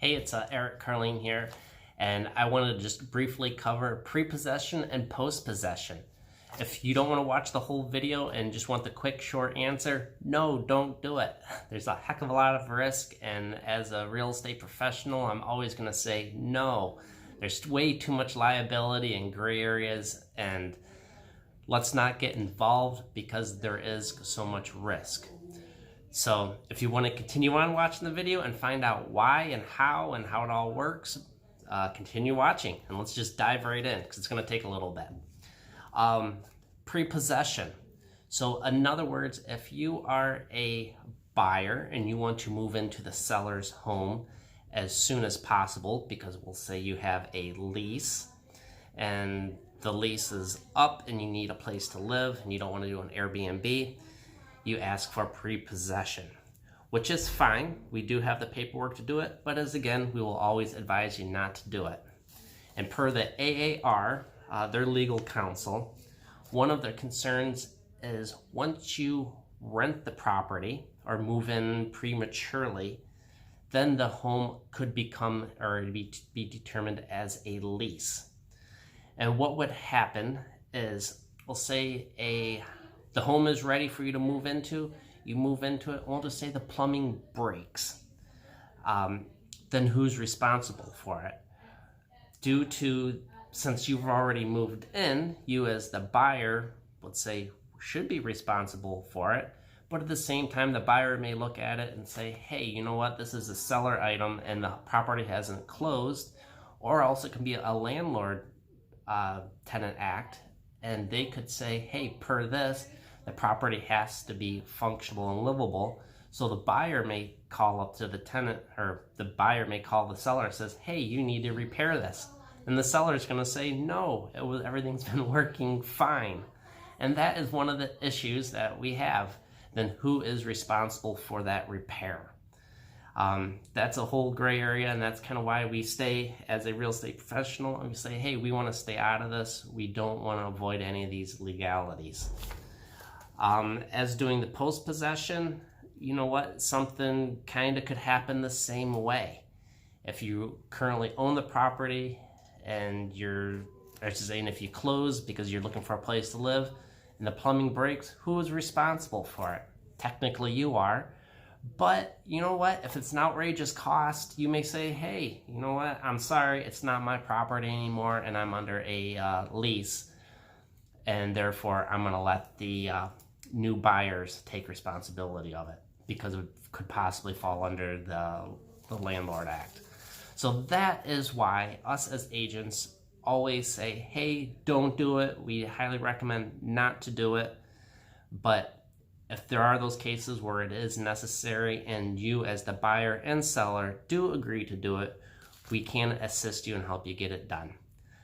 Hey, it's Eric Carling here, and I wanted to just briefly cover prepossession and postpossession. If you don't want to watch the whole video and just want the quick, short answer, no, don't do it. There's a heck of a lot of risk, and as a real estate professional, I'm always going to say no. There's way too much liability and gray areas, and let's not get involved because there is so much risk. So if you want to continue on watching the video and find out why and how it all works, continue watching, and let's just dive right in because it's going to take a little bit. Prepossession. So in other words, if you are a buyer and you want to move into the seller's home as soon as possible, because we'll say you have a lease and the lease is up and you need a place to live and you don't want to do an Airbnb, you ask for prepossession, which is fine. We do have the paperwork to do it, but as again, we will always advise you not to do it. And per the AAR, their legal counsel, one of their concerns is once you rent the property or move in prematurely, then the home could become or be determined as a lease. And what would happen is, we'll say the home is ready for you to move into, you move into it, we'll just say the plumbing breaks. Then who's responsible for it? Since you've already moved in, you as the buyer, let's say, should be responsible for it. But at the same time, the buyer may look at it and say, hey, you know what, this is a seller item and the property hasn't closed. Or else it can be a landlord tenant act, and they could say, hey, per this, the property has to be functional and livable. So the buyer may call up to the tenant, or the buyer may call the seller and says, hey, you need to repair this. And the seller is going to say, no, everything's been working fine. And that is one of the issues that we have. Then who is responsible for that repair? That's a whole gray area, and that's kind of why we stay as a real estate professional and we say, hey, we want to stay out of this. We don't want to avoid any of these legalities. As doing the post-possession, you know what? Something kind of could happen the same way. If you currently own the property and if you close because you're looking for a place to live and the plumbing breaks, who is responsible for it? Technically you are. But you know what? If it's an outrageous cost, you may say, hey, you know what? I'm sorry, it's not my property anymore and I'm under a lease. And therefore, I'm going to let the new buyers take responsibility of it because it could possibly fall under the Landlord Act. So that is why us as agents always say, hey, don't do it. We highly recommend not to do it. But if there are those cases where it is necessary and you as the buyer and seller do agree to do it, we can assist you and help you get it done.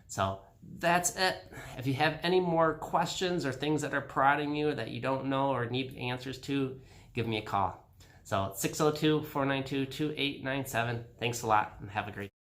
So that's it. If you have any more questions or things that are prodding you that you don't know or need answers to, give me a call. So 602-492-2897. Thanks a lot and have a great day.